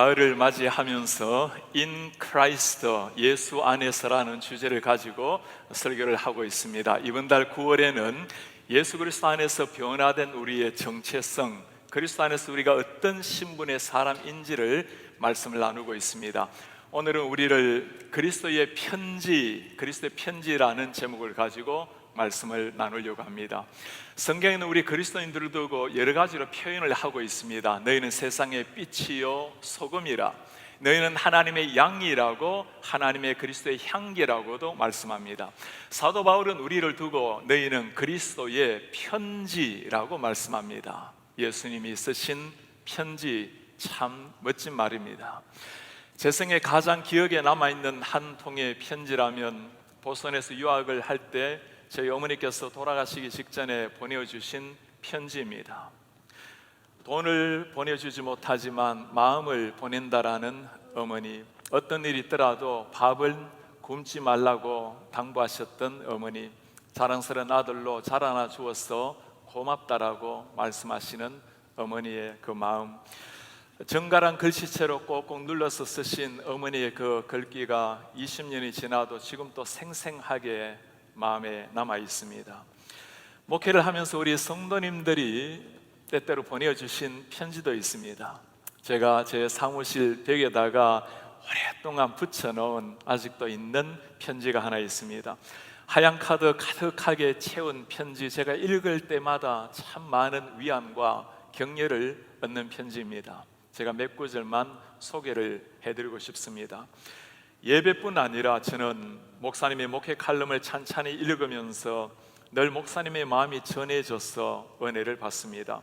가을을 맞이하면서 In Christ, 예수 안에서라는 주제를 가지고 설교를 하고 있습니다. 이번 달 9월에는 예수 그리스도 안에서 변화된 우리의 정체성, 그리스도 안에서 우리가 어떤 신분의 사람인지를 말씀을 나누고 있습니다. 오늘은 우리를 그리스도의 편지라는 제목을 가지고 말씀을 나누려고 합니다. 성경에는 우리 그리스도인들을 두고 여러 가지로 표현을 하고 있습니다. 너희는 세상의 빛이요 소금이라, 너희는 하나님의 양이라고, 하나님의 그리스도의 향기라고도 말씀합니다. 사도 바울은 우리를 두고 너희는 그리스도의 편지라고 말씀합니다. 예수님이 쓰신 편지, 참 멋진 말입니다. 제 생에 가장 기억에 남아있는 한 통의 편지라면 보선에서 유학을 할 때 저희 어머니께서 돌아가시기 직전에 보내주신 편지입니다. 돈을 보내주지 못하지만 마음을 보낸다라는 어머니, 어떤 일이 있더라도 밥을 굶지 말라고 당부하셨던 어머니, 자랑스러운 아들로 자라나 주어서 고맙다라고 말씀하시는 어머니의 그 마음, 정갈한 글씨체로 꼭꼭 눌러서 쓰신 어머니의 그 글귀가 20년이 지나도 지금 또 생생하게 마음에 남아 있습니다. 목회를 하면서 우리 성도님들이 때때로 보내주신 편지도 있습니다. 제가 제 사무실 벽에다가 오랫동안 붙여놓은 아직도 있는 편지가 하나 있습니다. 하얀 카드 가득하게 채운 편지, 제가 읽을 때마다 참 많은 위안과 격려를 얻는 편지입니다. 제가 몇 구절만 소개를 해드리고 싶습니다. 예배뿐 아니라 저는 목사님의 목회 칼럼을 찬찬히 읽으면서 늘 목사님의 마음이 전해져서 은혜를 받습니다.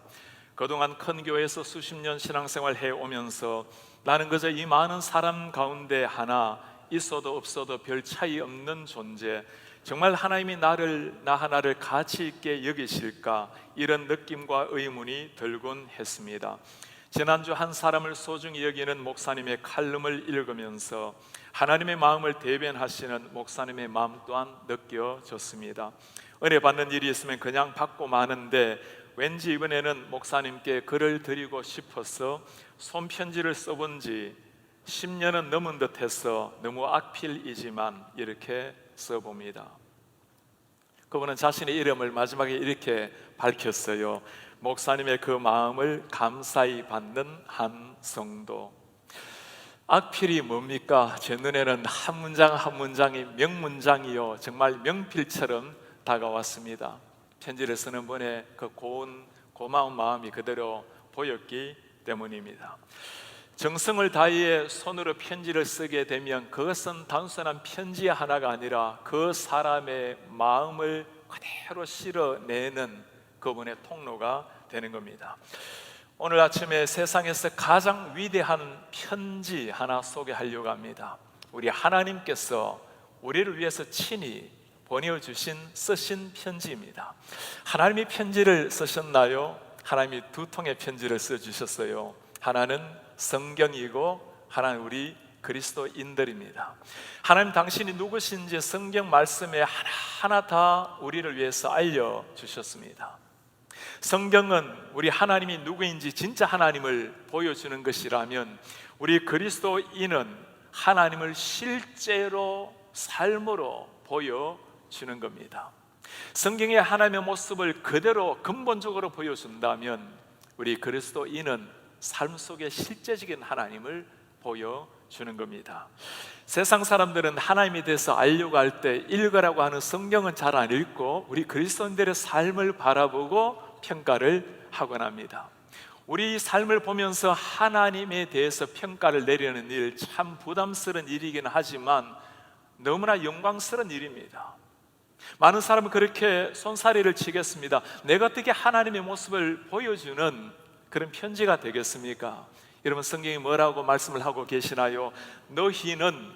그동안 큰 교회에서 수십 년 신앙생활 해오면서 나는 그저 이 많은 사람 가운데 하나, 있어도 없어도 별 차이 없는 존재, 정말 하나님이 나 하나를 가치 있게 여기실까, 이런 느낌과 의문이 들곤 했습니다. 지난주 한 사람을 소중히 여기는 목사님의 칼럼을 읽으면서 하나님의 마음을 대변하시는 목사님의 마음 또한 느껴졌습니다. 은혜 받는 일이 있으면 그냥 받고 마는데 왠지 이번에는 목사님께 글을 드리고 싶어서 손편지를 써본 지 10년은 넘은 듯해서 너무 악필이지만 이렇게 써봅니다. 그분은 자신의 이름을 마지막에 이렇게 밝혔어요. 목사님의 그 마음을 감사히 받는 한 성도. 악필이 뭡니까? 제 눈에는 한 문장 한 문장이 명문장이요, 정말 명필처럼 다가왔습니다. 편지를 쓰는 분의 그 고마운 마음이 그대로 보였기 때문입니다. 정성을 다해 손으로 편지를 쓰게 되면 그것은 단순한 편지 하나가 아니라 그 사람의 마음을 그대로 실어내는 그분의 통로가 되는 겁니다. 오늘 아침에 세상에서 가장 위대한 편지 하나 소개하려고 합니다. 우리 하나님께서 우리를 위해서 친히 보내주신, 쓰신 편지입니다. 하나님이 편지를 쓰셨나요? 하나님이 두 통의 편지를 써주셨어요. 하나는 성경이고 하나는 우리 그리스도인들입니다. 하나님 당신이 누구신지 성경 말씀에 하나하나 다 우리를 위해서 알려주셨습니다. 성경은 우리 하나님이 누구인지 진짜 하나님을 보여주는 것이라면, 우리 그리스도인은 하나님을 실제로 삶으로 보여주는 겁니다. 성경의 하나님의 모습을 그대로 근본적으로 보여준다면 우리 그리스도인은 삶 속에 실제적인 하나님을 보여주는 겁니다. 세상 사람들은 하나님에 대해서 알려고 할 때 읽으라고 하는 성경은 잘 안 읽고 우리 그리스도인들의 삶을 바라보고 평가를 하곤 합니다. 우리 삶을 보면서 하나님에 대해서 평가를 내리는 일, 참 부담스러운 일이긴 하지만 너무나 영광스러운 일입니다. 많은 사람은 그렇게 손사래를 치겠습니다. 내가 어떻게 하나님의 모습을 보여주는 그런 편지가 되겠습니까? 여러분, 성경이 뭐라고 말씀을 하고 계시나요? 너희는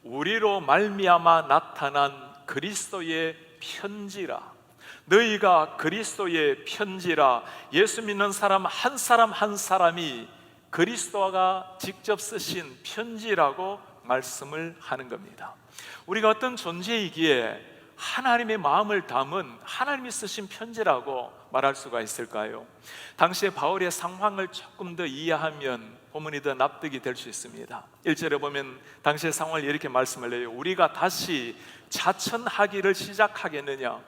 우리로 말미암아 나타난 그리스도의 편지라. 너희가 그리스도의 편지라. 예수 믿는 사람 한 사람이 그리스도가 직접 쓰신 편지라고 말씀을 하는 겁니다. 우리가 어떤 존재이기에 하나님의 마음을 담은 하나님이 쓰신 편지라고 말할 수가 있을까요? 당시에 바울의 상황을 조금 더 이해하면 본문이 더 납득이 될 수 있습니다. 1절에 보면 당시의 상황을 이렇게 말씀을 해요. 우리가 다시 자천하기를 시작하겠느냐,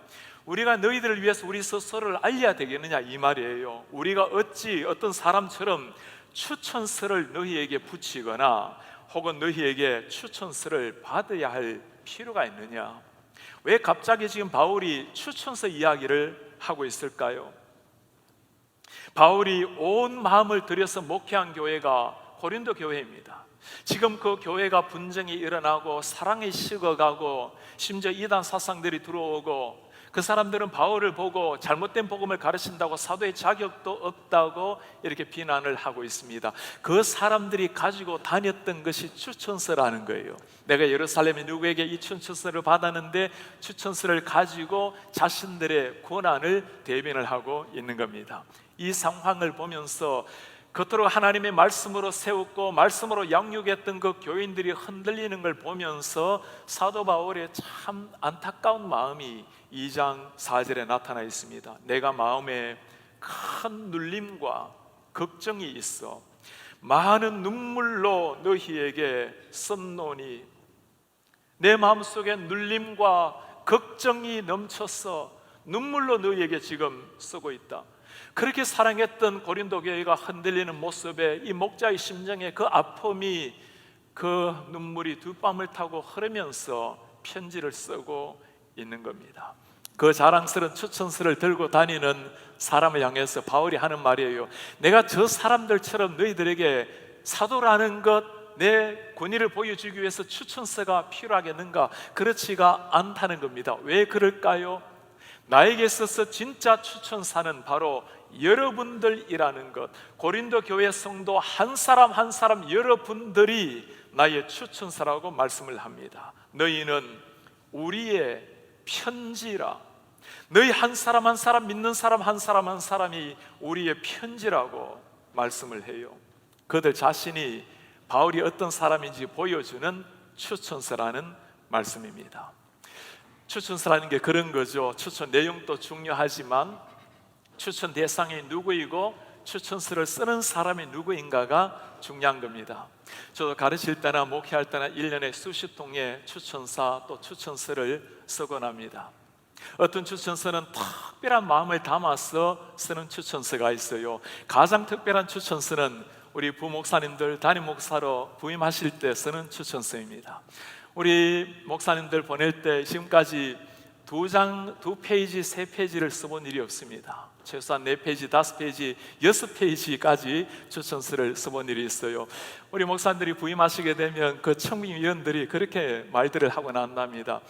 우리가 너희들을 위해서 우리 스스로를 알려야 되겠느냐, 이 말이에요. 우리가 어찌 어떤 사람처럼 추천서를 너희에게 붙이거나 혹은 너희에게 추천서를 받아야 할 필요가 있느냐. 왜 갑자기 지금 바울이 추천서 이야기를 하고 있을까요? 바울이 온 마음을 들여서 목회한 교회가 고린도 교회입니다. 지금 그 교회가 분쟁이 일어나고 사랑이 식어가고 심지어 이단 사상들이 들어오고, 그 사람들은 바울을 보고 잘못된 복음을 가르친다고 사도의 자격도 없다고 이렇게 비난을 하고 있습니다. 그 사람들이 가지고 다녔던 것이 추천서라는 거예요. 내가 예루살렘에 누구에게 이 추천서를 받았는데 추천서를 가지고 자신들의 고난을 대변을 하고 있는 겁니다. 이 상황을 보면서 겉으로 하나님의 말씀으로 세웠고 말씀으로 양육했던 그 교인들이 흔들리는 걸 보면서 사도 바울의 참 안타까운 마음이 2장 4절에 나타나 있습니다. 내가 마음에 큰 눌림과 걱정이 있어 많은 눈물로 너희에게 썼노니, 내 마음속에 눌림과 걱정이 넘쳐서 눈물로 너희에게 지금 쓰고 있다. 그렇게 사랑했던 고린도 교회가 흔들리는 모습에 이 목자의 심정에 그 아픔이, 그 눈물이 두 뺨을 타고 흐르면서 편지를 쓰고 있는 겁니다. 그 자랑스러운 추천서를 들고 다니는 사람을 향해서 바울이 하는 말이에요. 내가 저 사람들처럼 너희들에게 사도라는 것, 내 권위를 보여주기 위해서 추천서가 필요하겠는가? 그렇지가 않다는 겁니다. 왜 그럴까요? 나에게 있어서 진짜 추천사는 바로 여러분들이라는 것, 고린도 교회 성도 한 사람 한 사람 여러분들이 나의 추천사라고 말씀을 합니다. 너희는 우리의 편지라. 너희 한 사람 한 사람, 믿는 사람 한 사람 한 사람이 우리의 편지라고 말씀을 해요. 그들 자신이 바울이 어떤 사람인지 보여주는 추천서라는 말씀입니다. 추천서라는 게 그런 거죠. 추천 내용도 중요하지만 추천 대상이 누구이고 추천서를 쓰는 사람이 누구인가가 중요한 겁니다. 저도 가르칠 때나 목회할 때나 1년에 수십 통의 추천사 또 추천서를 쓰곤 합니다. 어떤 추천서는 특별한 마음을 담아서 쓰는 추천서가 있어요. 가장 특별한 추천서는 우리 부목사님들 담임 목사로 부임하실 때 쓰는 추천서입니다. 우리 목사님들 보낼 때 지금까지 2장, 2페이지, 3페이지를 써본 일이 없습니다. 최소한 4페이지, 5페이지, 6페이지까지 추천서를 써본 일이 있어요. 우리 목사님들이 부임하시게 되면 그 청빙위원들이 그렇게 말들을 하곤 한답니다.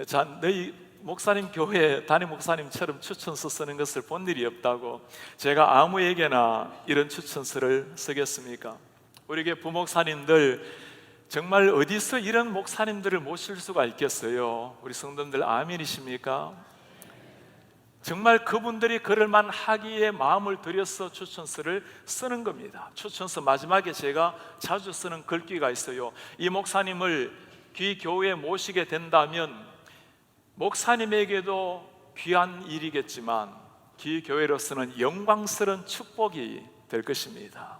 자, 너희 목사님 교회 담임 목사님처럼 추천서 쓰는 것을 본 일이 없다고. 제가 아무에게나 이런 추천서를 쓰겠습니까? 우리 부목사님들 정말 어디서 이런 목사님들을 모실 수가 있겠어요? 우리 성도님들 아멘이십니까? 정말 그분들이 그럴만 하기에 마음을 들여서 추천서를 쓰는 겁니다. 추천서 마지막에 제가 자주 쓰는 글귀가 있어요. 이 목사님을 귀 교회에 모시게 된다면 목사님에게도 귀한 일이겠지만 귀 교회로서는 영광스러운 축복이 될 것입니다.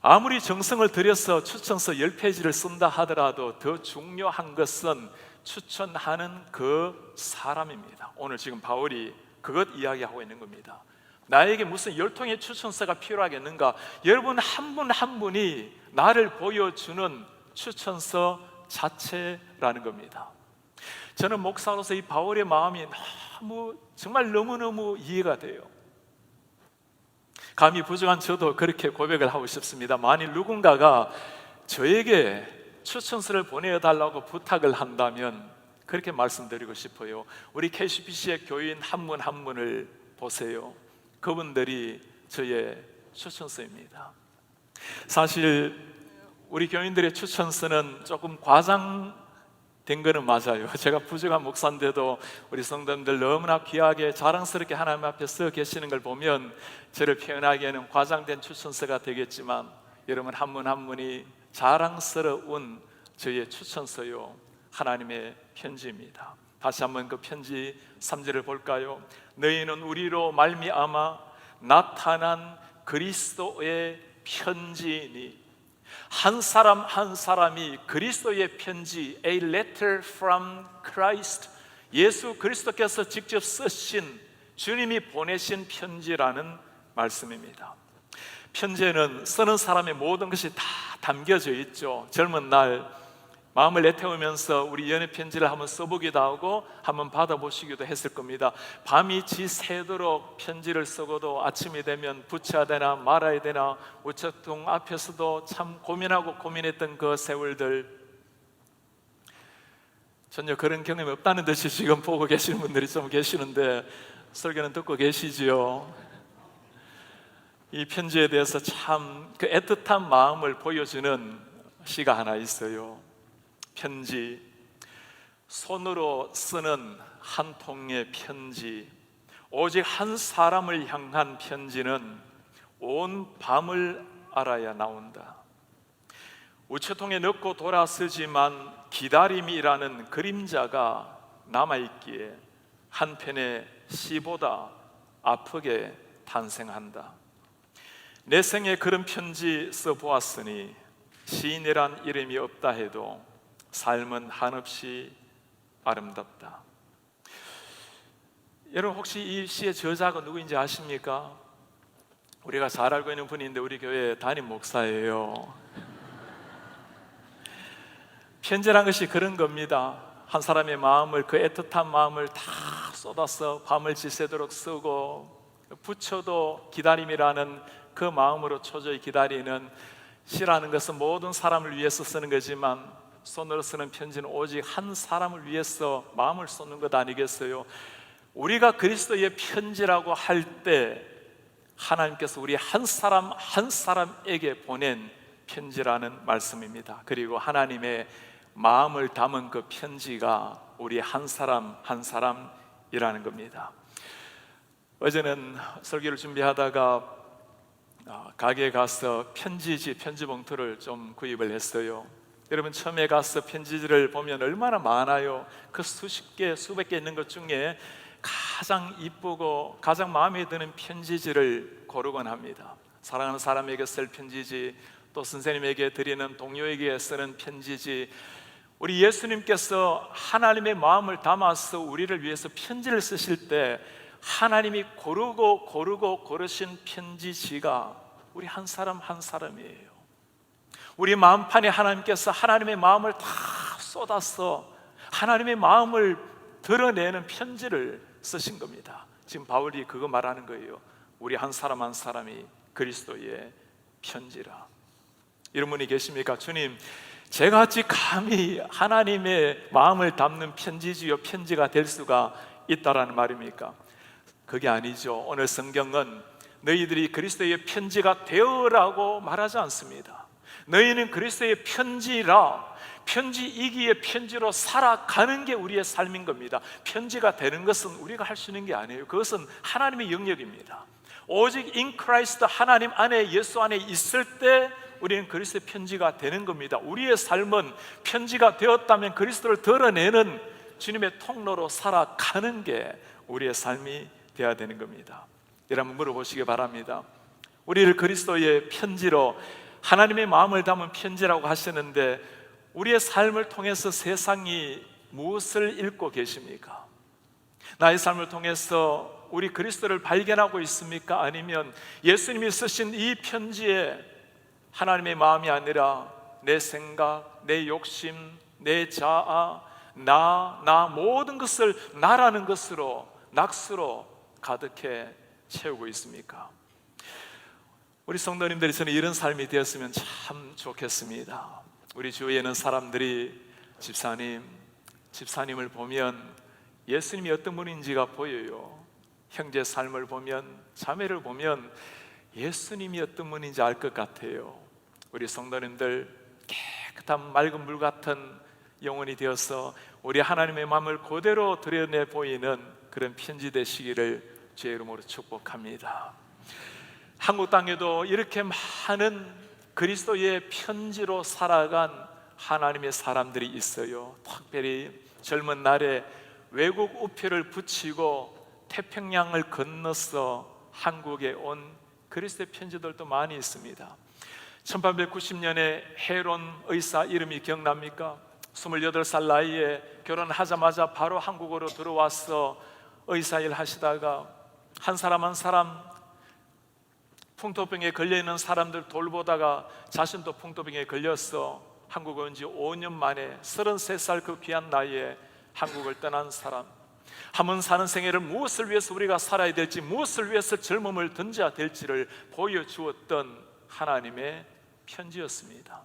아무리 정성을 들여서 추천서 10페이지를 쓴다 하더라도 더 중요한 것은 추천하는 그 사람입니다. 오늘 지금 바울이 그것 이야기하고 있는 겁니다. 나에게 무슨 10통의 추천서가 필요하겠는가? 여러분 한 분 한 분이 나를 보여주는 추천서 자체라는 겁니다. 저는 목사로서 이 바울의 마음이 정말 너무너무 이해가 돼요. 감이 부족한 저도 그렇게 고백을 하고 싶습니다. 만일 누군가가 저에게 추천서를 보내달라고 부탁을 한다면 그렇게 말씀드리고 싶어요. 우리 KCBC의 교인 한 분 한 분을 보세요. 그분들이 저의 추천서입니다. 사실 우리 교인들의 추천서는 조금 과장된 거는 맞아요. 제가 부족한 목사인데도 우리 성도님들 너무나 귀하게 자랑스럽게 하나님 앞에 서 계시는 걸 보면 저를 표현하기에는 과장된 추천서가 되겠지만 여러분 한 분 한 분이 자랑스러운 저의 추천서요, 하나님의 편지입니다. 다시 한번 그 편지 3절을 볼까요? 너희는 우리로 말미암아 나타난 그리스도의 편지니, 한 사람 한 사람이 그리스도의 편지, A letter from Christ, 예수 그리스도께서 직접 쓰신, 주님이 보내신 편지라는 말씀입니다. 편지에는 쓰는 사람의 모든 것이 다 담겨져 있죠. 젊은 날 마음을 내태우면서 우리 연애 편지를 한번 써보기도 하고 한번 받아보시기도 했을 겁니다. 밤이 지새도록 편지를 쓰고도 아침이 되면 붙여야 되나 말아야 되나 우체통 앞에서도 참 고민하고 고민했던 그 세월들, 전혀 그런 경험이 없다는 듯이 지금 보고 계시는 분들이 좀 계시는데 설교는 듣고 계시지요? 이 편지에 대해서 참 그 애틋한 마음을 보여주는 시가 하나 있어요. 편지, 손으로 쓰는 한 통의 편지, 오직 한 사람을 향한 편지는 온 밤을 알아야 나온다. 우체통에 넣고 돌아서지만 기다림이라는 그림자가 남아있기에 한 편의 시보다 아프게 탄생한다. 내 생에 그런 편지 써보았으니 시인이란 이름이 없다 해도 삶은 한없이 아름답다. 여러분 혹시 이 시의 저자가 누구인지 아십니까? 우리가 잘 알고 있는 분인데 우리 교회 담임 목사예요. 편지란 것이 그런 겁니다. 한 사람의 마음을, 그 애틋한 마음을 다 쏟아서 밤을 지새도록 쓰고 붙여도 기다림이라는 그 마음으로 초조히 기다리는, 시라는 것은 모든 사람을 위해서 쓰는 거지만 손으로 쓰는 편지는 오직 한 사람을 위해서 마음을 쏟는 것 아니겠어요? 우리가 그리스도의 편지라고 할 때 하나님께서 우리 한 사람 한 사람에게 보낸 편지라는 말씀입니다. 그리고 하나님의 마음을 담은 그 편지가 우리 한 사람 한 사람이라는 겁니다. 어제는 설교를 준비하다가 가게에 가서 편지지, 편지 봉투를 좀 구입을 했어요. 여러분 처음에 가서 편지지를 보면 얼마나 많아요. 그 수십 개, 수백 개 있는 것 중에 가장 이쁘고 가장 마음에 드는 편지지를 고르곤 합니다. 사랑하는 사람에게 쓸 편지지, 또 선생님에게 드리는 동료에게 쓰는 편지지. 우리 예수님께서 하나님의 마음을 담아서 우리를 위해서 편지를 쓰실 때 하나님이 고르신 편지지가 우리 한 사람 한 사람이에요. 우리 마음판에 하나님께서 하나님의 마음을 다 쏟아서 하나님의 마음을 드러내는 편지를 쓰신 겁니다. 지금 바울이 그거 말하는 거예요. 우리 한 사람 한 사람이 그리스도의 편지라. 이런 분이 계십니까? 주님, 제가 어찌 감히 하나님의 마음을 담는 편지지요 편지가 될 수가 있다라는 말입니까? 그게 아니죠. 오늘 성경은 너희들이 그리스도의 편지가 되어라고 말하지 않습니다. 너희는 그리스도의 편지라, 편지이기에 편지로 살아가는 게 우리의 삶인 겁니다. 편지가 되는 것은 우리가 할 수 있는 게 아니에요. 그것은 하나님의 영역입니다. 오직 in Christ, 하나님 안에, 예수 안에 있을 때 우리는 그리스도의 편지가 되는 겁니다. 우리의 삶은 편지가 되었다면 그리스도를 드러내는 주님의 통로로 살아가는 게 우리의 삶이 되어야 되는 겁니다. 여러분 물어보시기 바랍니다. 우리를 그리스도의 편지로, 하나님의 마음을 담은 편지라고 하시는데 우리의 삶을 통해서 세상이 무엇을 읽고 계십니까? 나의 삶을 통해서 우리 그리스도를 발견하고 있습니까? 아니면 예수님이 쓰신 이 편지에 하나님의 마음이 아니라 내 생각, 내 욕심, 내 자아, 나 모든 것을 나라는 것으로, 낙수로 가득해 채우고 있습니까? 우리 성도님들이 저는 이런 삶이 되었으면 참 좋겠습니다. 우리 주위에는 사람들이 집사님을 보면 예수님이 어떤 분인지가 보여요. 형제 삶을 보면, 자매를 보면 예수님이 어떤 분인지 알 것 같아요. 우리 성도님들 깨끗한 맑은 물 같은 영혼이 되어서 우리 하나님의 마음을 그대로 드러내 보이는 그런 편지 되시기를 주의 이름으로 축복합니다. 한국 땅에도 이렇게 많은 그리스도의 편지로 살아간 하나님의 사람들이 있어요. 특별히 젊은 날에 외국 우표를 붙이고 태평양을 건너서 한국에 온 그리스도의 편지들도 많이 있습니다. 1890년에 헤론 의사 이름이 기억납니까? 28살 나이에 결혼하자마자 바로 한국으로 들어와서 의사 일 하시다가 한 사람 한 사람 풍토병에 걸려있는 사람들 돌보다가 자신도 풍토병에 걸려서 한국에 온 지 5년 만에 33살 그 귀한 나이에 한국을 떠난 사람. 한번 사는 생애를 무엇을 위해서 우리가 살아야 될지, 무엇을 위해서 젊음을 던져야 될지를 보여주었던 하나님의 편지였습니다.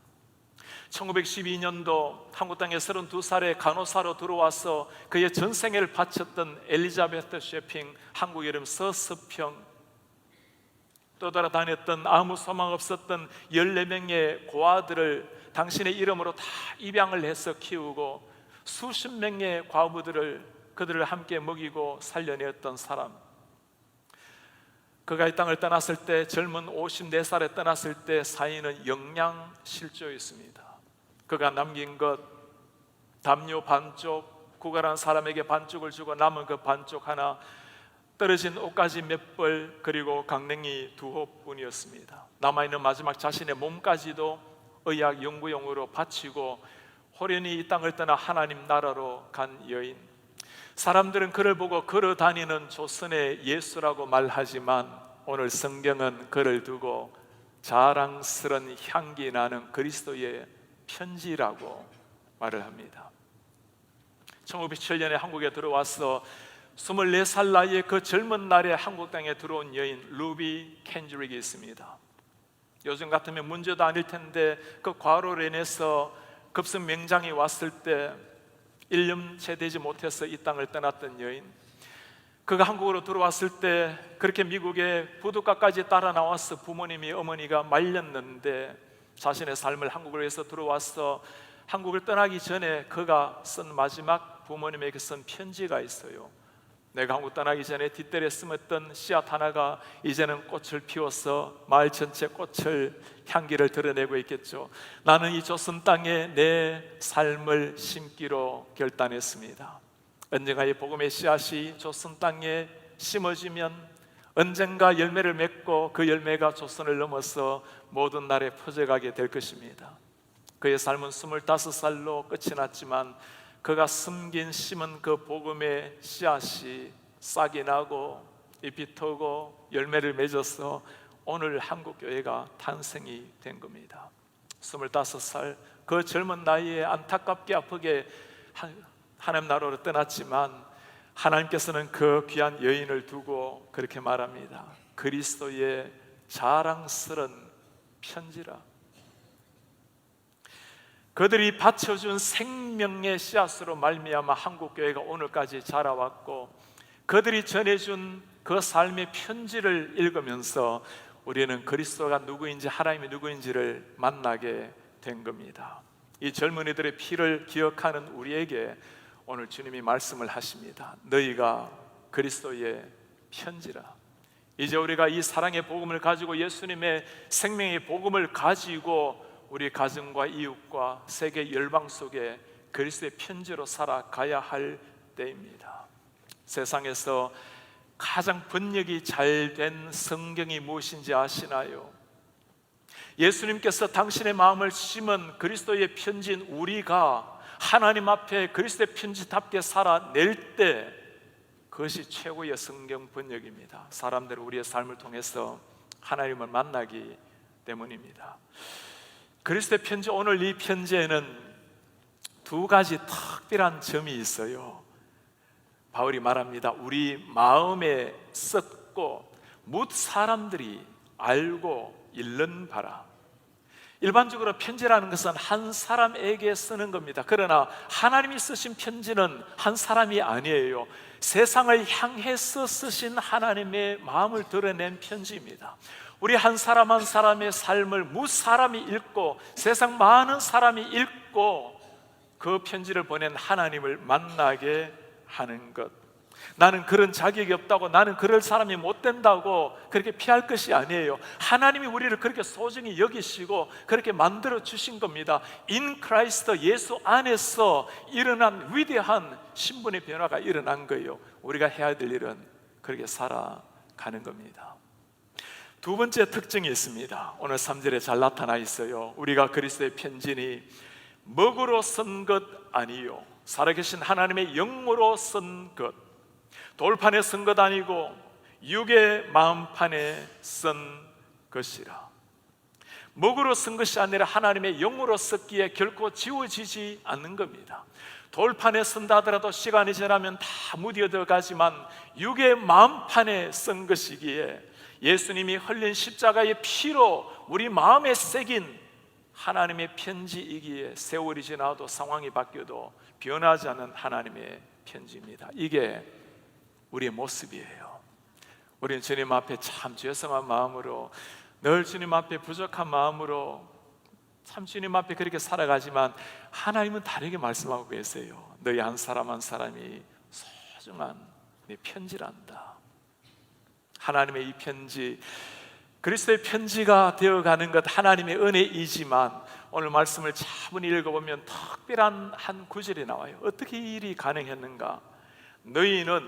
1912년도 한국 땅에 32살의 간호사로 들어와서 그의 전생애를 바쳤던 엘리자베트 셰핑, 한국 이름 서스평, 떠돌아다녔던 아무 소망 없었던 14명의 고아들을 당신의 이름으로 다 입양을 해서 키우고 수십 명의 그들을 함께 먹이고 살려내었던 사람. 그가 이 땅을 떠났을 때, 젊은 54살에 떠났을 때 사인은 영양실조였습니다. 그가 남긴 것, 담요 반쪽, 구걸한 사람에게 반쪽을 주고 남은 그 반쪽 하나, 떨어진 옷가지 몇 벌, 그리고 강냉이 2홉뿐이었습니다. 남아있는 마지막 자신의 몸까지도 의학 연구용으로 바치고 호련히 이 땅을 떠나 하나님 나라로 간 여인. 사람들은 그를 보고 걸어 다니는 조선의 예수라고 말하지만 오늘 성경은 그를 두고 자랑스런 향기 나는 그리스도의 편지라고 말을 합니다. 1907년에 한국에 들어와서 24살 나이에 그 젊은 날에 한국 땅에 들어온 여인 루비 켄드릭이 있습니다. 요즘 같으면 문제도 아닐 텐데 그 과로로 인해서 급성 명장이 왔을 때 1년 채 되지 못해서 이 땅을 떠났던 여인. 그가 한국으로 들어왔을 때 그렇게 미국에 부둣가까지 따라 나와서 부모님이, 어머니가 말렸는데 자신의 삶을 한국으로 해서 들어와서 한국을 떠나기 전에 그가 쓴 마지막 부모님에게 쓴 편지가 있어요. 내가 한국 떠나기 전에 뒷뜰에 심었던 씨앗 하나가 이제는 꽃을 피워서 마을 전체 꽃을 향기를 드러내고 있겠죠. 나는 이 조선 땅에 내 삶을 심기로 결단했습니다. 언젠가 이 복음의 씨앗이 조선 땅에 심어지면 언젠가 열매를 맺고 그 열매가 조선을 넘어서 모든 나라에 퍼져가게 될 것입니다. 그의 삶은 25살로 끝이 났지만 그가 심은 그 복음의 씨앗이 싹이 나고 잎이 트고 열매를 맺어서 오늘 한국교회가 탄생이 된 겁니다. 25살 그 젊은 나이에 안타깝게 아프게 하나님 나라로 떠났지만 하나님께서는 그 귀한 여인을 두고 그렇게 말합니다. 그리스도의 자랑스런 편지라. 그들이 바쳐준 생명의 씨앗으로 말미암아 한국교회가 오늘까지 자라왔고, 그들이 전해준 그 삶의 편지를 읽으면서 우리는 그리스도가 누구인지, 하나님이 누구인지를 만나게 된 겁니다. 이 젊은이들의 피를 기억하는 우리에게 오늘 주님이 말씀을 하십니다. 너희가 그리스도의 편지라. 이제 우리가 이 사랑의 복음을 가지고, 예수님의 생명의 복음을 가지고 우리 가정과 이웃과 세계 열방 속에 그리스도의 편지로 살아가야 할 때입니다. 세상에서 가장 번역이 잘 된 성경이 무엇인지 아시나요? 예수님께서 당신의 마음을 심은 그리스도의 편지인 우리가 하나님 앞에 그리스도의 편지답게 살아낼 때 그것이 최고의 성경 번역입니다. 사람들은 우리의 삶을 통해서 하나님을 만나기 때문입니다. 그리스도의 편지, 오늘 이 편지에는 두 가지 특별한 점이 있어요. 바울이 말합니다. 우리 마음에 썩고 뭇 사람들이 알고 읽는 바라. 일반적으로 편지라는 것은 한 사람에게 쓰는 겁니다. 그러나 하나님이 쓰신 편지는 한 사람이 아니에요. 세상을 향해서 쓰신 하나님의 마음을 드러낸 편지입니다. 우리 한 사람 한 사람의 삶을 무 사람이 읽고 세상 많은 사람이 읽고 그 편지를 보낸 하나님을 만나게 하는 것. 나는 그런 자격이 없다고, 나는 그럴 사람이 못 된다고 그렇게 피할 것이 아니에요. 하나님이 우리를 그렇게 소중히 여기시고 그렇게 만들어 주신 겁니다. In Christ, 예수 안에서 일어난 위대한 신분의 변화가 일어난 거예요. 우리가 해야 될 일은 그렇게 살아가는 겁니다. 두 번째 특징이 있습니다. 오늘 3절에 잘 나타나 있어요. 우리가 그리스도의 편지니 먹으로 쓴 것 아니요 살아계신 하나님의 영으로 쓴 것, 돌판에 쓴 것 아니고 육의 마음판에 쓴 것이라. 먹으로 쓴 것이 아니라 하나님의 영으로 썼기에 결코 지워지지 않는 겁니다. 돌판에 쓴다 하더라도 시간이 지나면 다 무뎌져 가지만 육의 마음판에 쓴 것이기에 예수님이 흘린 십자가의 피로 우리 마음에 새긴 하나님의 편지이기에 세월이 지나도 상황이 바뀌어도 변하지 않는 하나님의 편지입니다. 이게 우리의 모습이에요. 우리는 주님 앞에 참 죄송한 마음으로, 늘 주님 앞에 부족한 마음으로 참 주님 앞에 그렇게 살아가지만 하나님은 다르게 말씀하고 계세요. 너희 한 사람 한 사람이 소중한 내 편지란다. 하나님의 이 편지, 그리스도의 편지가 되어가는 것 하나님의 은혜이지만 오늘 말씀을 차분히 읽어보면 특별한 한 구절이 나와요. 어떻게 이 일이 가능했는가? 너희는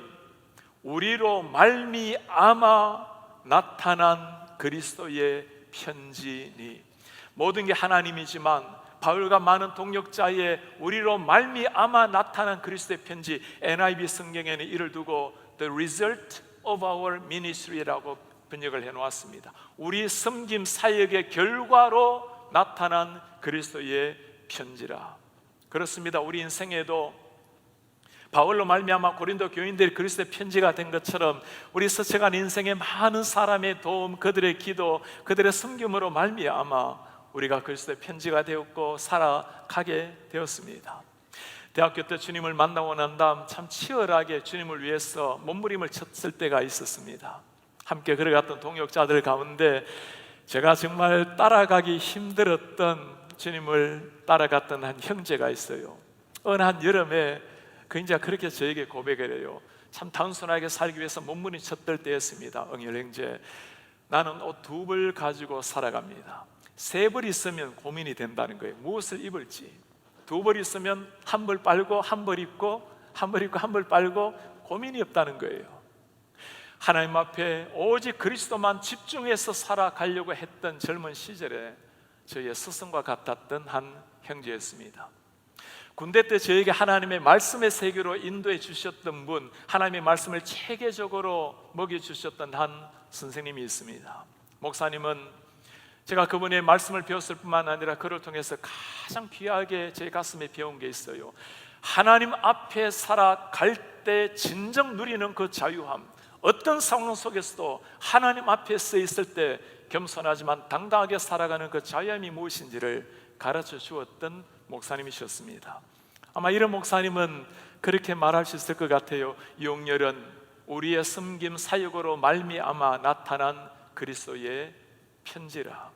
우리로 말미암아 나타난 그리스도의 편지니. 모든 게 하나님이지만 바울과 많은 동역자의 우리로 말미암아 나타난 그리스도의 편지, NIV 성경에는 이를 두고 The result of our ministry라고 번역을 해놓았습니다. 우리 섬김 사역의 결과로 나타난 그리스도의 편지라. 그렇습니다. 우리 인생에도 바울로 말미암아 고린도 교인들이 그리스도의 편지가 된 것처럼 우리 스쳐간 인생의 많은 사람의 도움, 그들의 기도, 그들의 섬김으로 말미암아 우리가 그리스도의 편지가 되었고 살아가게 되었습니다. 대학교 때 주님을 만나고 난 다음 참 치열하게 주님을 위해서 몸부림을 쳤을 때가 있었습니다. 함께 걸어갔던 동역자들 가운데 제가 정말 따라가기 힘들었던, 주님을 따라갔던 한 형제가 있어요. 어느 한 여름에 그 인자 그렇게 저에게 고백을 해요. 참 단순하게 살기 위해서 몸부림 쳤을 때였습니다. 응일 형제, 나는 옷 2벌 가지고 살아갑니다. 3벌 있으면 고민이 된다는 거예요. 무엇을 입을지. 2벌 있으면 1벌 빨고 1벌 입고 1벌 입고 1벌 빨고 고민이 없다는 거예요. 하나님 앞에 오직 그리스도만 집중해서 살아가려고 했던 젊은 시절에 저희의 스승과 같았던 한 형제였습니다. 군대 때 저에게 하나님의 말씀의 세계로 인도해 주셨던 분, 하나님의 말씀을 체계적으로 먹여주셨던 한 선생님이 있습니다. 목사님은 제가 그분의 말씀을 배웠을 뿐만 아니라 그를 통해서 가장 귀하게 제 가슴에 배운 게 있어요. 하나님 앞에 살아갈 때 진정 누리는 그 자유함, 어떤 상황 속에서도 하나님 앞에 서 있을 때 겸손하지만 당당하게 살아가는 그 자유함이 무엇인지를 가르쳐 주었던 목사님이셨습니다. 아마 이런 목사님은 그렇게 말할 수 있을 것 같아요. 용렬은 우리의 섬김 사역으로 말미암아 나타난 그리스도의 편지라.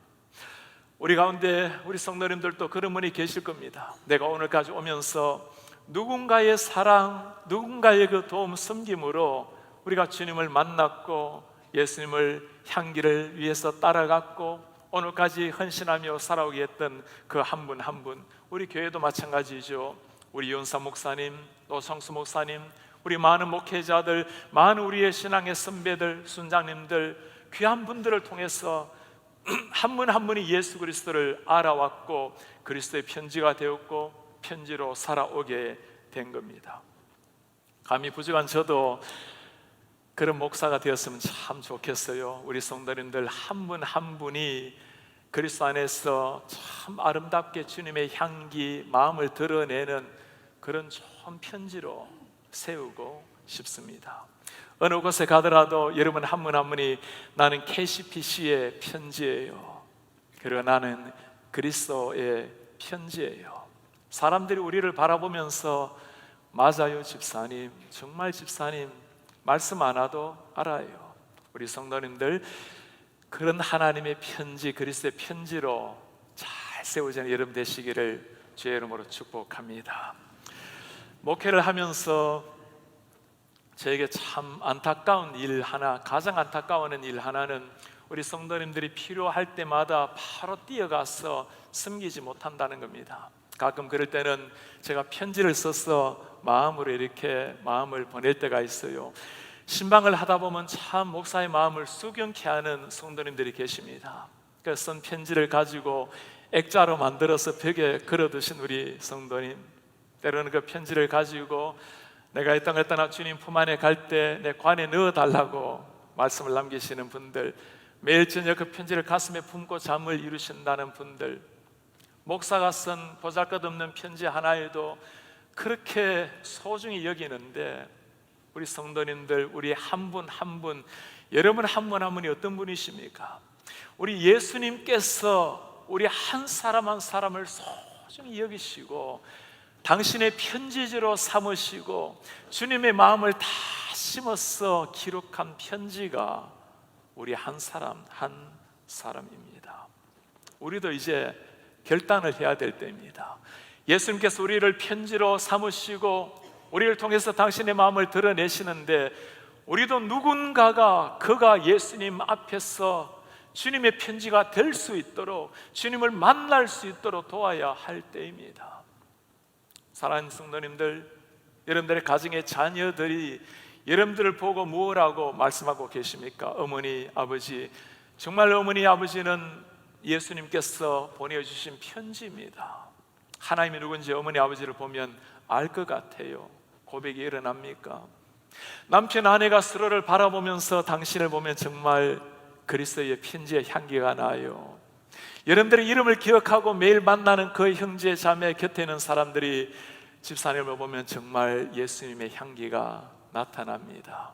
우리 가운데 우리 성도님들도 그런 분이 계실 겁니다. 내가 오늘까지 오면서 누군가의 사랑, 누군가의 그 도움, 섬김으로 우리가 주님을 만났고 예수님을 향기를 위해서 따라갔고 오늘까지 헌신하며 살아오게 했던 그 한 분 한 분, 우리 교회도 마찬가지죠. 우리 윤사 목사님, 노성수 목사님, 우리 많은 목회자들, 많은 우리의 신앙의 선배들, 순장님들, 귀한 분들을 통해서 한 분 한 분이 예수 그리스도를 알아왔고 그리스도의 편지가 되었고 편지로 살아오게 된 겁니다. 감히 부족한 저도 그런 목사가 되었으면 참 좋겠어요. 우리 성도님들 한 분 한 분이 그리스도 안에서 참 아름답게 주님의 향기, 마음을 드러내는 그런 좋은 편지로 세우고 싶습니다. 어느 곳에 가더라도 여러분 한 분 한 분이 나는 KCPC의 편지예요. 그리고 나는 그리스도의 편지예요. 사람들이 우리를 바라보면서 맞아요 집사님, 정말 집사님 말씀 안 와도 알아요. 우리 성도님들 그런 하나님의 편지, 그리스도의 편지로 잘 세워지는 여러분 되시기를 주의 이름으로 축복합니다. 목회를 하면서 저에게 참 안타까운 일 하나, 가장 안타까운 일 하나는 우리 성도님들이 필요할 때마다 바로 뛰어가서 섬기지 못한다는 겁니다. 가끔 그럴 때는 제가 편지를 써서 마음으로 이렇게 마음을 보낼 때가 있어요. 신방을 하다 보면 참 목사의 마음을 수경케 하는 성도님들이 계십니다. 그래서 쓴 편지를 가지고 액자로 만들어서 벽에 걸어두신 우리 성도님, 때로는 그 편지를 가지고 내가 이 땅을 떠나 주님 품 안에 갈 때 내 관에 넣어달라고 말씀을 남기시는 분들, 매일 저녁 그 편지를 가슴에 품고 잠을 이루신다는 분들, 목사가 쓴 보잘것없는 편지 하나에도 그렇게 소중히 여기는데, 우리 성도님들, 우리 한 분 한 분, 여러분 한 분 한 분이 어떤 분이십니까? 우리 예수님께서 우리 한 사람 한 사람을 소중히 여기시고 당신의 편지지로 삼으시고 주님의 마음을 다 심어서 기록한 편지가 우리 한 사람 한 사람입니다. 우리도 이제 결단을 해야 될 때입니다. 예수님께서 우리를 편지로 삼으시고 우리를 통해서 당신의 마음을 드러내시는데, 우리도 누군가가 그가 예수님 앞에서 주님의 편지가 될 수 있도록, 주님을 만날 수 있도록 도와야 할 때입니다. 사랑하는 성도님들, 여러분들의 가정의 자녀들이 여러분들을 보고 무엇라고 말씀하고 계십니까? 어머니, 아버지, 정말 어머니, 아버지는 예수님께서 보내주신 편지입니다. 하나님이 누군지 어머니, 아버지를 보면 알 것 같아요. 고백이 일어납니까? 남편, 아내가 서로를 바라보면서 당신을 보면 정말 그리스도의 편지의 향기가 나요. 여러분들의 이름을 기억하고 매일 만나는 그 형제 자매 곁에 있는 사람들이 집사님을 보면 정말 예수님의 향기가 나타납니다.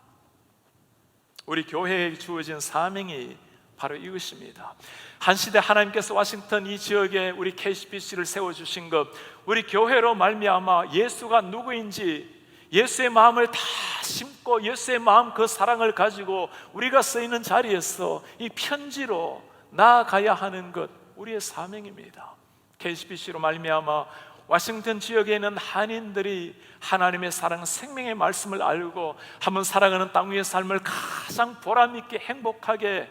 우리 교회에 주어진 사명이 바로 이것입니다. 한 시대 하나님께서 워싱턴 이 지역에 우리 KCBC를 세워주신 것, 우리 교회로 말미암아 예수가 누구인지, 예수의 마음을 다 심고 예수의 마음 그 사랑을 가지고 우리가 쓰이는 자리에서 이 편지로 나아가야 하는 것, 우리의 사명입니다. KCBC로 말미암아 워싱턴 지역에 있는 한인들이 하나님의 사랑, 생명의 말씀을 알고 한번 살아가는 땅 위의 삶을 가장 보람있게 행복하게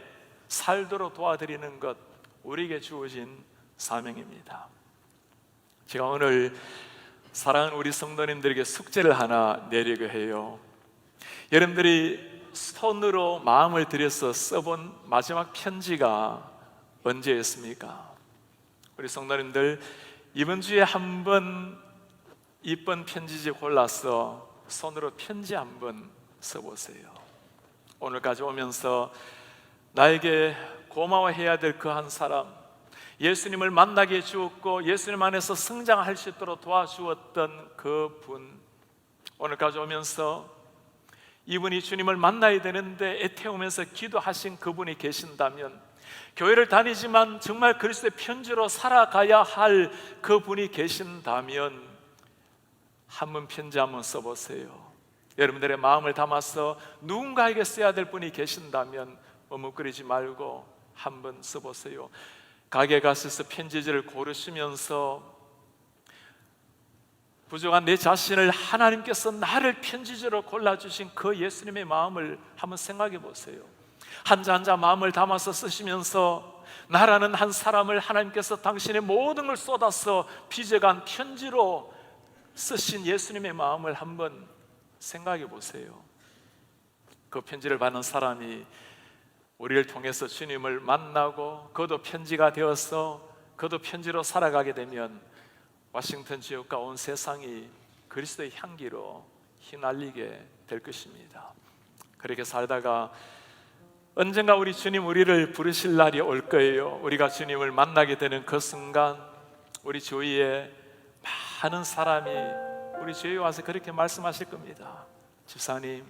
살도록 도와드리는 것, 우리에게 주어진 사명입니다. 제가 오늘 사랑하는 우리 성도님들에게 숙제를 하나 내리고 해요. 여러분들이 손으로 마음을 들여서 써본 마지막 편지가 언제였습니까? 우리 성도님들, 이번 주에 한번 이쁜 편지지 골라서 손으로 편지 한번 써보세요. 오늘까지 오면서 나에게 고마워해야 될 그 한 사람, 예수님을 만나게 해주었고 예수님 안에서 성장할 수 있도록 도와주었던 그 분, 오늘까지 오면서 이분이 주님을 만나야 되는데 애태우면서 기도하신 그분이 계신다면, 교회를 다니지만 정말 그리스도의 편지로 살아가야 할 그분이 계신다면 한번 편지 한번 써보세요. 여러분들의 마음을 담아서 누군가에게 써야 될 분이 계신다면 머뭇거리지 말고 한번 써보세요. 가게 가셔서 편지지를 고르시면서 부족한 내 자신을 하나님께서 나를 편지지로 골라주신 그 예수님의 마음을 한번 생각해 보세요. 한자 한자 마음을 담아서 쓰시면서 나라는 한 사람을 하나님께서 당신의 모든 걸 쏟아서 빚어간 편지로 쓰신 예수님의 마음을 한번 생각해 보세요. 그 편지를 받는 사람이 우리를 통해서 주님을 만나고 그도 편지가 되어서 그도 편지로 살아가게 되면 워싱턴 지역과 온 세상이 그리스도의 향기로 휘날리게 될 것입니다. 그렇게 살다가 언젠가 우리 주님 우리를 부르실 날이 올 거예요. 우리가 주님을 만나게 되는 그 순간 우리 주위에 많은 사람이 우리 주위에 와서 그렇게 말씀하실 겁니다. 집사님,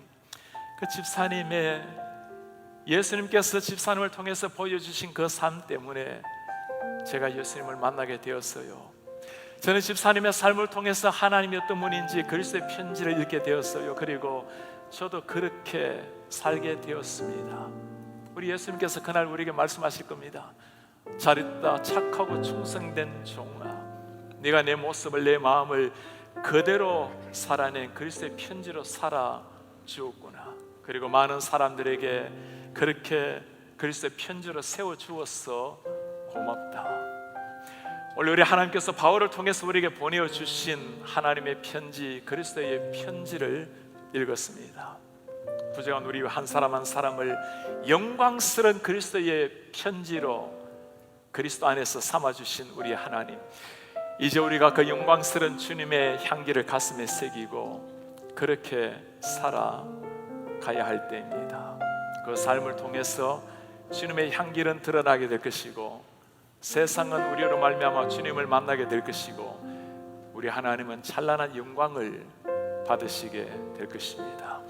그 집사님의 예수님께서 집사님을 통해서 보여주신 그 삶 때문에 제가 예수님을 만나게 되었어요. 저는 집사님의 삶을 통해서 하나님이 어떤 분인지 그리스도의 편지를 읽게 되었어요. 그리고 저도 그렇게 살게 되었습니다. 우리 예수님께서 그날 우리에게 말씀하실 겁니다. 잘했다, 착하고 충성된 종아, 네가 내 모습을, 내 마음을 그대로 살아낸 그리스도의 편지로 살아 주었구나. 그리고 많은 사람들에게 그렇게 그리스도의 편지로 세워 주었어. 고맙다. 원래 우리 하나님께서 바울을 통해서 우리에게 보내주신 하나님의 편지, 그리스도의 편지를 읽었습니다. 부정한 우리 한 사람 한 사람을 영광스러운 그리스도의 편지로 그리스도 안에서 삼아주신 우리 하나님, 이제 우리가 그 영광스러운 주님의 향기를 가슴에 새기고 그렇게 살아가야 할 때입니다. 그 삶을 통해서 주님의 향기는 드러나게 될 것이고, 세상은 우리로 말미암아 주님을 만나게 될 것이고, 우리 하나님은 찬란한 영광을 받으시게 될 것입니다.